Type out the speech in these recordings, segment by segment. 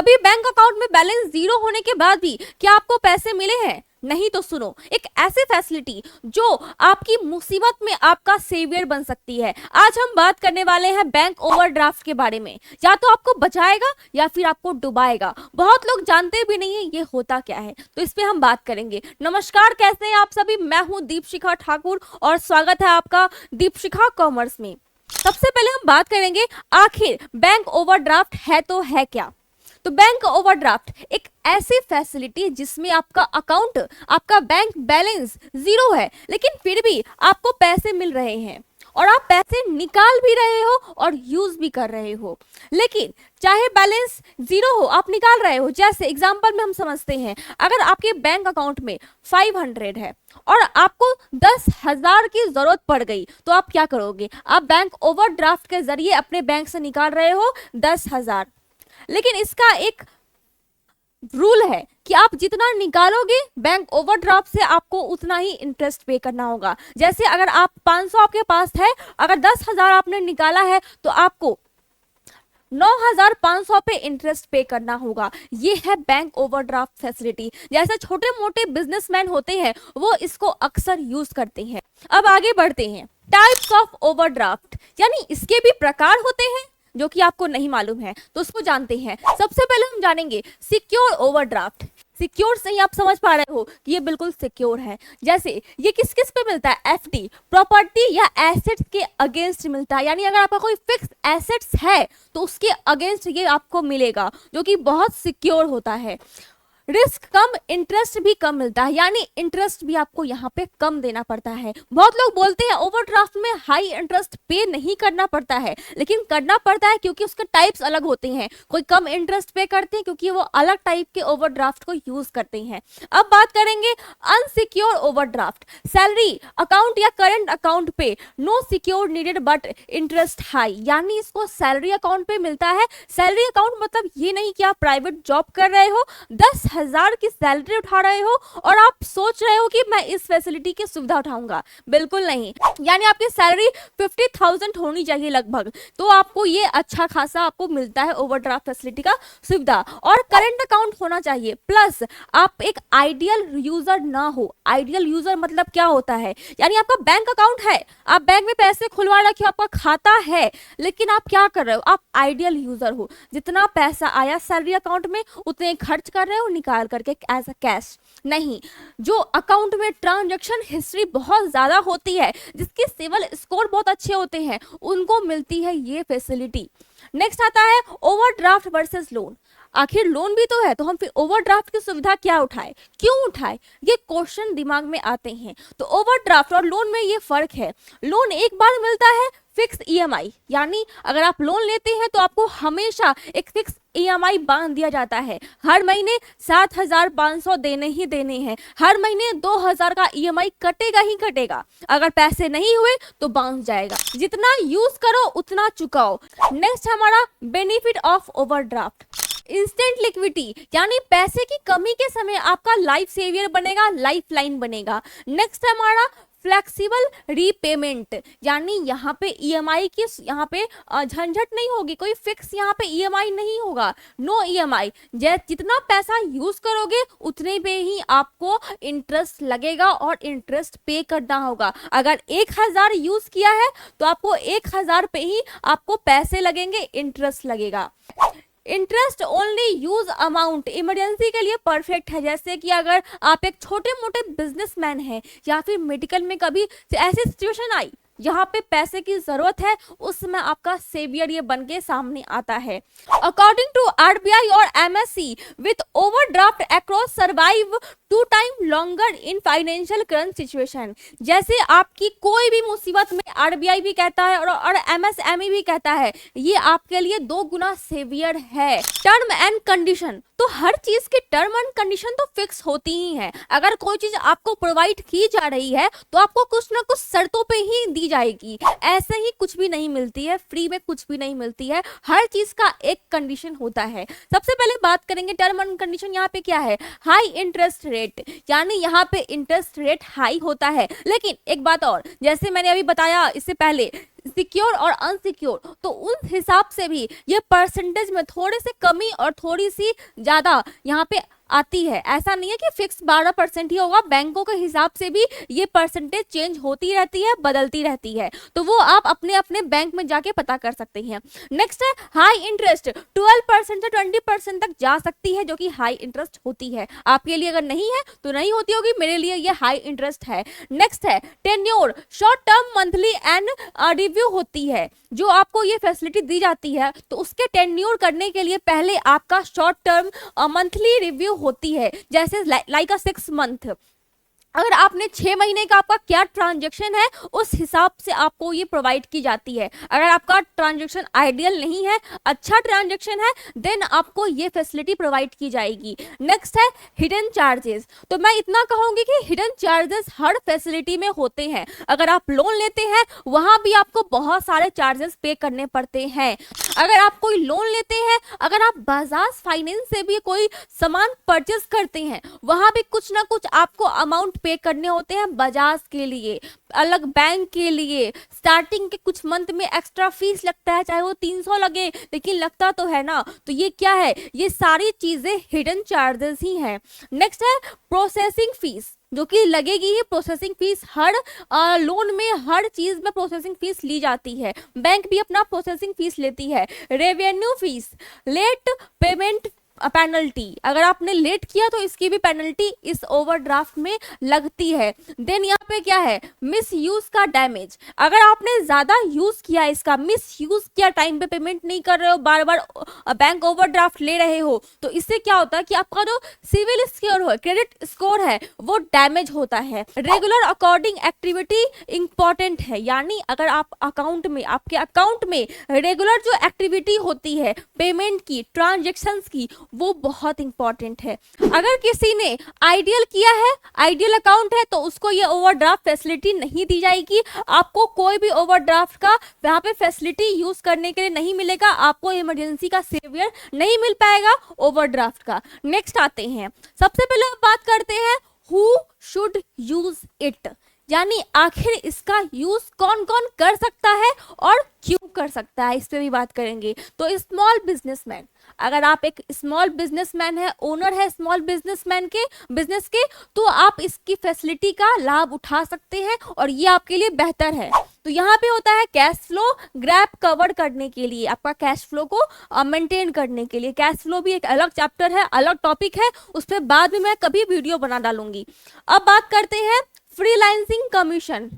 कभी bank account में balance zero होने के बाद भी क्या आपको पैसे मिले हैं? नहीं तो सुनो, एक ऐसी फैसिलिटी जो आपकी मुसीबत में आपका सेवियर बन सकती है। आज हम बात करने वाले हैं बैंक ओवरड्राफ्ट के बारे में। या तो आपको बचाएगा या फिर आपको डुबाएगा। बहुत लोग जानते भी नहीं है ये होता क्या है, तो इस पे हम बात करेंगे। नमस्कार, कैसे हैं आप सभी? मैं हूं दीपशिखा ठाकुर और स्वागत है आपका दीपशिखा कॉमर्स में। सबसे पहले हम बात करेंगे आखिर बैंक ओवरड्राफ्ट है तो है क्या। तो बैंक ओवरड्राफ्ट एक ऐसी फैसिलिटी जिसमें आपका अकाउंट, आपका बैंक बैलेंस जीरो है, लेकिन फिर भी आपको पैसे मिल रहे हैं और आप पैसे निकाल भी रहे हो और यूज भी कर रहे हो। लेकिन चाहे बैलेंस जीरो हो, आप निकाल रहे हो। जैसे एग्जांपल में हम समझते हैं, अगर आपके बैंक अकाउंट में 500 है और आपको 10,000 की जरूरत पड़ गई, तो आप क्या करोगे? आप बैंक ओवरड्राफ्ट के जरिए अपने बैंक से निकाल रहे हो 10,000। लेकिन इसका एक रूल है कि आप जितना निकालोगे बैंक ओवरड्राफ्ट से आपको उतना ही इंटरेस्ट पे करना होगा। जैसे अगर आप 500 आपके पास है, अगर 10,000 आपने निकाला है तो आपको 9,500 पे इंटरेस्ट पे करना होगा। ये है बैंक ओवरड्राफ्ट फैसिलिटी। जैसे छोटे मोटे बिजनेसमैन होते हैं वो इसको अक्सर यूज करते हैं। अब आगे बढ़ते हैं, टाइप्स ऑफ ओवरड्राफ्ट, यानी इसके भी प्रकार होते हैं जो कि आपको नहीं मालूम है, तो उसको जानते हैं। सबसे पहले हम जानेंगे सिक्योर ओवरड्राफ्ट। सिक्योर से ही आप समझ पा रहे हो कि ये बिल्कुल सिक्योर है। जैसे ये किस किस पे मिलता है? एफडी, प्रॉपर्टी या एसेट्स के अगेंस्ट मिलता है। यानी अगर आपका कोई फिक्स एसेट्स है तो उसके अगेंस्ट ये आपको मिलेगा, जो कि बहुत सिक्योर होता है। रिस्क कम, इंटरेस्ट भी कम मिलता है, यानी इंटरेस्ट भी आपको यहाँ पे कम देना पड़ता है। बहुत लोग बोलते हैं ओवरड्राफ्ट में हाई इंटरेस्ट पे नहीं करना पड़ता है, लेकिन करना पड़ता है क्योंकि उसके टाइप्स अलग होते हैं। कोई कम इंटरेस्ट पे करते हैं क्योंकि वो अलग टाइप के ओवरड्राफ्ट को यूज करते हैं। अब बात करेंगे अनसिक्योर ओवरड्राफ्ट। सैलरी अकाउंट या करंट अकाउंट पे no secure needed but interest high, यानी इसको सैलरी अकाउंट पे मिलता है। सैलरी अकाउंट मतलब ये नहीं कि आप प्राइवेट जॉब कर रहे हो, 10,000 की सैलरी उठा रहे हो और आप सोच रहे हो कि मैं इस फैसिलिटी की सुविधा उठाऊंगा। बिल्कुल नहीं, यानी आपकी सैलरी 50,000 होनी चाहिए लगभग, तो आपको ये अच्छा खासा आपको मिलता है ओवरड्राफ्ट फैसिलिटी का सुविधा। और करंट अकाउंट होना चाहिए, प्लस आप एक आइडियल यूजर ना हो। आइडियल यूजर मतलब क्या होता है? यानी आपका बैंक अकाउंट है, आप बैंक में पैसे खुलवा रखे हो, आपका खाता है, लेकिन आप क्या कर रहे हो? आप आइडियल यूजर हो। जितना पैसा आया सैलरी अकाउंट में उतने खर्च कर रहे हो निकाल करके एज अ कैश नहीं। जो अकाउंट में ट्रांजैक्शन हिस्ट्री बहुत ज्यादा होती है, जिसके सिविल स्कोर बहुत अच्छे होते हैं, उनको मिलती है ये फैसिलिटी। नेक्स्ट आता है ओवरड्राफ्ट वर्सेस लोन। आखिर लोन भी तो है, तो हम फिर ओवरड्राफ्ट की सुविधा क्या उठाए, क्यों उठाए? ये क्वेश्चन दिमाग में आते हैं। तो ओवरड्राफ्ट और लोन में ये फर्क है। लोन एक बार मिलता है फिक्स ईएमआई, यानी अगर आप लोन लेते हैं तो आपको हमेशा एक फिक्स ईएमआई बांध दिया जाता है। हर महीने 7,500 देने ही देने हैं, हर महीने 2,000 का ईएमआई कटेगा ही कटेगा। अगर पैसे नहीं हुए तो बाउंस जाएगा। जितना यूज करो उतना चुकाओ। नेक्स्ट हमारा benefit of overdraft, instant liquidity, यानी पैसे की कमी के समय आपका लाइफ सेवियर बनेगा, लाइफ लाइन बनेगा। नेक्स्ट हमारा फ्लेक्सिबल रीपेमेंट, यानी यहाँ पे ईएमआई की यहाँ पे झंझट नहीं होगी, कोई फिक्स यहाँ पे ईएमआई नहीं होगा, नो ईएमआई। जितना पैसा यूज करोगे उतने पे ही आपको इंटरेस्ट लगेगा और इंटरेस्ट पे करना होगा। अगर 1,000 यूज किया है तो आपको 1,000 पे ही आपको पैसे लगेंगे, इंटरेस्ट लगेगा। Interest only use amount emergency के लिए परफेक्ट है। जैसे कि अगर आप एक छोटे मोटे बिजनेसमैन हैं या फिर मेडिकल में कभी ऐसी सिचुएशन आई यहाँ पे पैसे की जरूरत है, उस समय आपका सेवियर ये बन के सामने आता है। अकॉर्डिंग टू आरबीआई और MSc, with overdraft across survive 2 time longer in financial current situation. जैसे आपकी कोई भी मुसीबत में आरबीआई भी कहता है और एमएसएमई भी कहता है, ये आपके लिए 2 गुना सेवियर है। टर्म एंड कंडीशन, तो हर चीज की टर्म एंड कंडीशन तो फिक्स होती ही है। अगर कोई चीज आपको प्रोवाइड की जा रही है तो आपको कुछ ना कुछ शर्तों पे ही दी जाएगी। ऐसे ही कुछ भी नहीं मिलती है, फ्री में कुछ भी नहीं मिलती है, हर चीज का एक कंडीशन होता है। सबसे पहले बात करेंगे टर्म एंड कंडीशन। यहाँ पे क्या है? हाई इंटरेस्ट रेट, यानी यहाँ पे इंटरेस्ट रेट हाई होता है। लेकिन एक बात और, जैसे मैंने अभी बताया इससे पहले, सिक्योर और अनसिक्योर, तो उस हिसाब से भी ये परसेंटेज में थोड़े से कमी और थोड़ी सी ज्यादा यहाँ पे आती है। ऐसा नहीं है कि फिक्स 12% ही होगा, बैंकों के हिसाब से भी ये परसेंटेज चेंज होती रहती है, बदलती रहती है, तो वो आप अपने अपने बैंक में जाके पता कर सकते हैं। नेक्स्ट है हाई इंटरेस्ट, 12% से 20% तक जा सकती है, जो कि हाई इंटरेस्ट होती है। आपके लिए अगर नहीं है तो नहीं होती होगी, मेरे लिए ये हाई इंटरेस्ट है। नेक्स्ट है tenure, short term monthly and review होती है, जो आपको ये फैसिलिटी दी जाती है, तो उसके टेन्योर करने के लिए पहले आपका शॉर्ट टर्म मंथली रिव्यू होती है, जैसे लाइक अ 6 मंथ। अगर आपने 6 महीने का आपका क्या ट्रांजैक्शन है, उस हिसाब से आपको ये प्रोवाइड की जाती है। अगर आपका ट्रांजैक्शन आइडियल नहीं है, अच्छा ट्रांजैक्शन है, देन आपको ये फैसिलिटी प्रोवाइड की जाएगी। नेक्स्ट है हिडन चार्जेस, तो मैं इतना कहूंगी कि हिडन चार्जेस हर फैसिलिटी में होते हैं। अगर आप लोन लेते हैं वहां भी आपको बहुत सारे चार्जेस पे करने पड़ते हैं। अगर आप कोई लोन लेते हैं, अगर आप बजाज फाइनेंस से भी कोई सामान परचेस करते हैं, वहां भी कुछ ना कुछ आपको अमाउंट पे करने होते हैं। बजाज के लिए अलग, बैंक के लिए स्टार्टिंग के कुछ मंथ में एक्स्ट्रा फीस लगता है, चाहे वो 300 लगे, लेकिन लगता तो है ना। तो ये क्या है, ये सारी चीजें हिडन चार्जेस ही हैं। नेक्स्ट है प्रोसेसिंग फीस, जो कि लगेगी ही। प्रोसेसिंग फीस हर लोन में, हर चीज में प्रोसेसिंग फीस ली जाती है। बैंक भी अपना प्रोसेसिंग फीस लेती है। Revenue fees, late payment penalty, अगर आपने लेट किया तो इसकी भी पेनल्टी इस ओवरड्राफ्ट में लगती है। देन यहाँ पे क्या है, मिस यूज का डैमेज, अगर आपने ज्यादा यूज किया, इसका मिस यूज किया, टाइम पे पेमेंट नहीं कर रहे हो, बार बार बैंक ओवरड्राफ्ट ले रहे हो, तो इससे क्या होता है कि आपका जो सिविल स्कोर है, क्रेडिट स्कोर है, वो डैमेज होता है। रेगुलर अकॉर्डिंग एक्टिविटी इंपॉर्टेंट है, यानी अगर आप अकाउंट में, आपके अकाउंट में रेगुलर जो एक्टिविटी होती है पेमेंट की, ट्रांजेक्शन्स की, वो बहुत इंपॉर्टेंट है। अगर किसी ने आइडियल किया है, आइडियल अकाउंट है, तो उसको ये ओवरड्राफ्ट फैसिलिटी नहीं दी जाएगी। आपको कोई भी ओवरड्राफ्ट का यहाँ पे फैसिलिटी यूज करने के लिए नहीं मिलेगा। आपको इमरजेंसी का सेवियर नहीं मिल पाएगा ओवरड्राफ्ट का। नेक्स्ट आते हैं, सबसे पहले हम बात करते हैं हु शुड यूज इट, यानी आखिर इसका यूज कौन कौन कर सकता है और क्यों कर सकता है, इस पे भी बात करेंगे। तो स्मॉल बिजनेसमैन, अगर आप एक स्मॉल बिजनेसमैन है, ओनर है स्मॉल बिजनेसमैन के बिजनेस के, तो आप इसकी फैसिलिटी का लाभ उठा सकते हैं और ये आपके लिए बेहतर है। तो यहाँ पे होता है कैश फ्लो ग्रैप कवर करने के लिए, आपका कैश फ्लो को मेंटेन करने के लिए। कैश फ्लो भी एक अलग चैप्टर है, अलग टॉपिक है, उस पर बाद में मैं कभी वीडियो बना डालूंगी। अब बात करते हैं फ्रीलांसिंग कमीशन,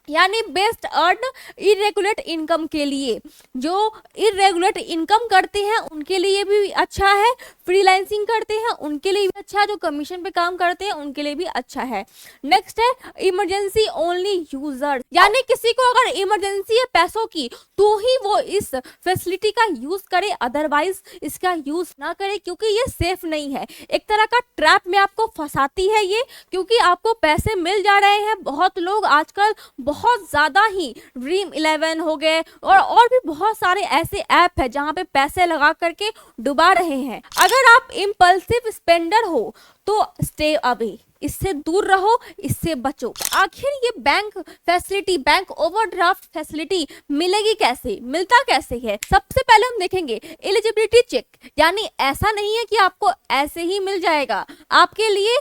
यानी बेस्ट अर्न इरेगुलर इनकम के लिए। जो इरेगुलर इनकम करते हैं उनके लिए भी अच्छा है, फ्रीलांसिंग करते हैं उनके लिए भी अच्छा है, जो कमीशन पे काम करते हैं उनके लिए भी अच्छा है। नेक्स्ट है इमरजेंसी ओनली यूजर, यानी किसी को अगर इमरजेंसी है पैसों की, तो ही वो इस फैसिलिटी का यूज करे, अदरवाइज इसका यूज ना करे, क्योंकि ये सेफ नहीं है। एक तरह का ट्रैप में आपको फंसाती है ये, क्योंकि आपको पैसे मिल जा रहे हैं। बहुत लोग आजकल बहुत ज्यादा ही Dream11 हो गए और भी बहुत सारे ऐसे ऐप है जहां पे पैसे लगा करके डुबा रहे हैं। अगर आप इम्पल्सिव स्पेंडर हो तो स्टे अवे, इससे दूर रहो, इससे बचो। आखिर ये bank facility, bank overdraft facility मिलेगी कैसे, मिलता कैसे है? सबसे पहले हम देखेंगे एलिजिबिलिटी चेक, यानी ऐसा नहीं है कि आपको ऐसे ही मिल जाएगा। आपके लिए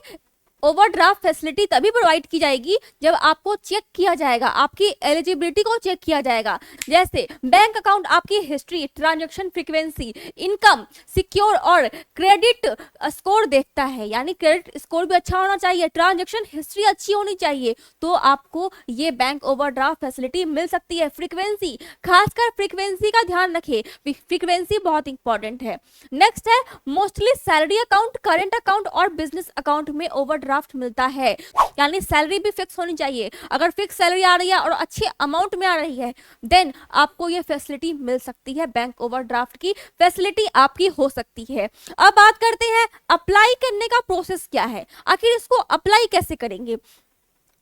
ओवरड्राफ्ट फैसिलिटी तभी प्रोवाइड की जाएगी जब आपको चेक किया जाएगा, आपकी एलिजिबिलिटी को चेक किया जाएगा। जैसे बैंक अकाउंट, आपकी history, transaction frequency, income, secure और क्रेडिट स्कोर देखता है, यानी क्रेडिट स्कोर भी अच्छा होना चाहिए, ट्रांजैक्शन हिस्ट्री अच्छी होनी चाहिए, तो आपको ये बैंक ओवरड्राफ्ट फैसिलिटी मिल सकती है। फ्रीक्वेंसी, खासकर फ्रीक्वेंसी का ध्यान रखिए, फ्रीक्वेंसी बहुत इंपॉर्टेंट है। नेक्स्ट है mostly salary account, current account और बिजनेस अकाउंट में ओवरड्राफ्ट मिलता है, यानी सैलरी भी फिक्स होनी चाहिए। अगर फिक्स सैलरी आ रही है और अच्छे अमाउंट में आ रही है, देन आपको ये फैसिलिटी मिल सकती है, बैंक ओवरड्राफ्ट की फैसिलिटी आपकी हो सकती है। अब बात करते हैं अप्लाई करने का प्रोसेस क्या है, आखिर इसको अप्लाई कैसे करेंगे।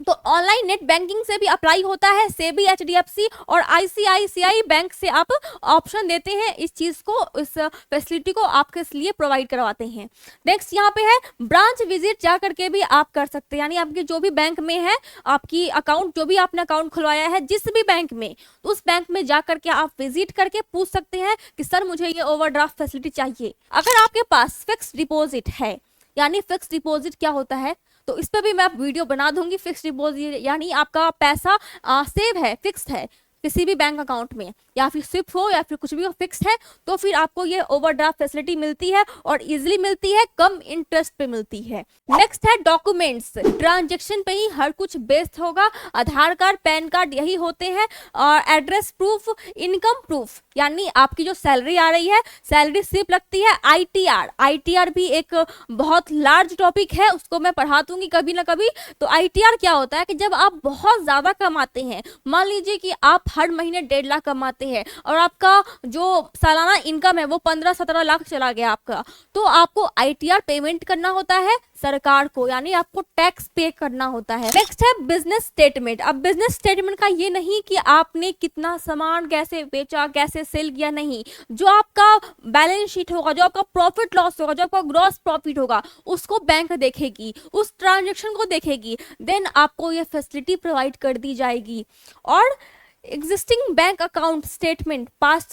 तो ऑनलाइन नेट बैंकिंग से भी अप्लाई होता है, सेबी, एचडीएफसी और आईसीआईसीआई बैंक से आप ऑप्शन देते हैं, इस चीज को, इस फैसिलिटी को आपके लिए प्रोवाइड करवाते हैं। नेक्स्ट यहाँ पे है ब्रांच विजिट, जा करके भी आप कर सकते हैं, यानी आपके जो भी बैंक में है आपकी अकाउंट, जो भी आपने अकाउंट खुलवाया है जिस भी बैंक में, तो उस बैंक में जा करके आप विजिट करके पूछ सकते हैं कि सर मुझे ये ओवरड्राफ्ट फैसिलिटी चाहिए। अगर आपके पास फिक्स डिपॉजिट है, यानी फिक्स डिपॉजिट क्या होता है, तो इस पर भी मैं वीडियो बना दूंगी। फिक्स डिपॉजिट यानी आपका पैसा सेव है, फिक्स है किसी भी बैंक अकाउंट में, या फिर स्विफ्ट हो या फिर कुछ भी हो, फिक्स है, तो फिर आपको ये ओवरड्राफ्ट फैसिलिटी मिलती है और इजीली मिलती है, कम इंटरेस्ट पे मिलती है। नेक्स्ट है डॉक्यूमेंट्स, ट्रांजैक्शन पे ही हर कुछ बेस्ड होगा, आधार कार्ड, पैन कार्ड यही होते हैं, और एड्रेस प्रूफ, इनकम प्रूफ, यानी आपकी जो सैलरी आ रही है, सैलरी स्लिप लगती है, आईटीआर, आईटीआर भी एक बहुत लार्ज टॉपिक है, उसको मैं पढ़ा दूंगी कभी ना कभी। तो आईटीआर क्या होता है कि जब आप बहुत ज्यादा कमाते हैं, मान लीजिए कि आप हर महीने 1.5 लाख कमाते हैं और आपका जो सालाना इनकम है वो 15-17 लाख चला गया आपका, तो आपको आईटीआर पेमेंट करना होता है सरकार को, यानी आपको टैक्स पे करना होता है। नेक्स्ट है बिजनेस स्टेटमेंट। अब बिजनेस स्टेटमेंट का ये नहीं कि आपने कितना सामान कैसे बेचा, कैसे सेल किया, नहीं, जो आपका बैलेंस शीट होगा, जो आपका प्रॉफिट लॉस होगा, जो आपका ग्रॉस प्रॉफिट होगा, उसको बैंक देखेगी, उस ट्रांजेक्शन को देखेगी, देन आपको ये फैसिलिटी प्रोवाइड कर दी जाएगी। और existing bank account statement past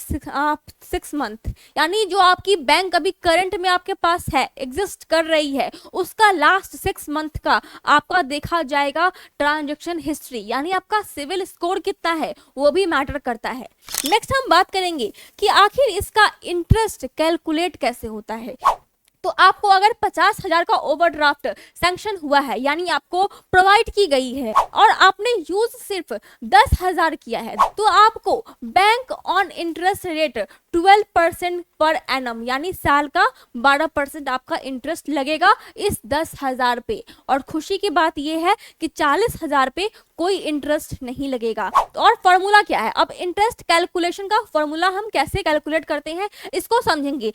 6 month, यानी जो आपकी बैंक अभी करंट में आपके पास है, एग्जिस्ट कर रही है, उसका लास्ट 6 मंथ का आपका देखा जाएगा ट्रांजैक्शन हिस्ट्री, यानी आपका सिविल स्कोर कितना है वो भी मैटर करता है। नेक्स्ट हम बात करेंगे कि आखिर इसका इंटरेस्ट कैलकुलेट कैसे होता है। तो आपको अगर 50,000 का ओवरड्राफ्ट सैंक्शन हुआ है, यानी आपको प्रोवाइड की गई है, और आपने यूज सिर्फ 10,000 किया है, तो आपको bank on interest rate 12% per annum, यानी साल का 12% आपका इंटरेस्ट लगेगा इस 10,000 पे। और खुशी की बात यह है कि 40,000 पे कोई इंटरेस्ट नहीं लगेगा। तो और फॉर्मूला क्या है, अब इंटरेस्ट कैलकुलेशन का फॉर्मूला हम कैसे कैलकुलेट करते हैं इसको समझेंगे।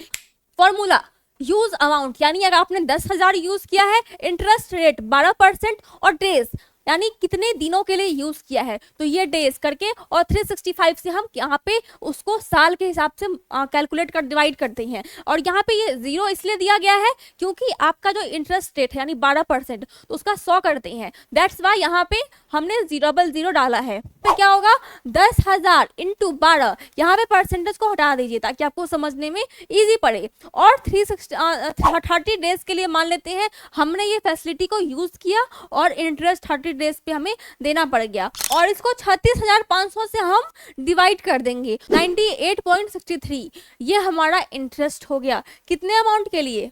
फॉर्मूला यूज अमाउंट, यानी अगर आपने 10,000 यूज किया है, इंटरेस्ट रेट 12% और डेज, यानी कितने दिनों के लिए यूज किया है, तो ये डेज करके, और 365 से हम यहाँ पे उसको साल के हिसाब से कैलकुलेट कर डिवाइड करते हैं। और यहाँ पे ये 0 इसलिए दिया गया है क्योंकि आपका जो इंटरेस्ट रेट है यानी 12%, तो उसका 100 करते हैं, दैट्स वाई यहाँ पे हमने 000 डाला है। तो क्या होगा, 10,000 इंटू 12, यहाँ पे परसेंटेज को हटा दीजिए ताकि आपको समझने में इजी पड़े। और 30 डेज के लिए मान लेते हैं हमने ये फैसिलिटी को यूज किया और इंटरेस्ट 30 डेज पे हमें देना पड़ गया, और इसको 36,500 से हम डिवाइड कर देंगे, 98.63, ये हमारा इंटरेस्ट हो गया। कितने अमाउंट के लिए,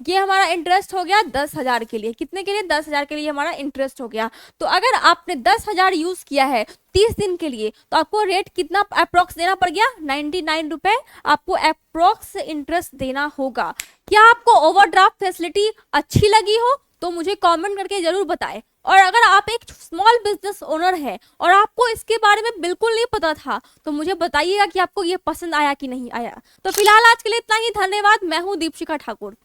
ये हमारा इंटरेस्ट हो गया 10,000 के लिए। कितने के लिए, 10,000 के लिए हमारा इंटरेस्ट हो गया। तो अगर आपने 10,000 यूज किया है 30 दिन के लिए, तो आपको रेट कितना अप्रोक्स देना पड़ गया, 99 रुपए आपको अप्रोक्स इंटरेस्ट देना होगा। क्या आपको ओवरड्राफ्ट फैसिलिटी अच्छी लगी हो तो मुझे कमेंट करके जरूर बताएं। और अगर आप एक स्मॉल बिजनेस ओनर है और आपको इसके बारे में बिल्कुल नहीं पता था, तो मुझे बताइएगा कि आपको ये पसंद आया कि नहीं आया। तो फिलहाल आज के लिए इतना ही, धन्यवाद। मैं हूँ दीपशिखा ठाकुर।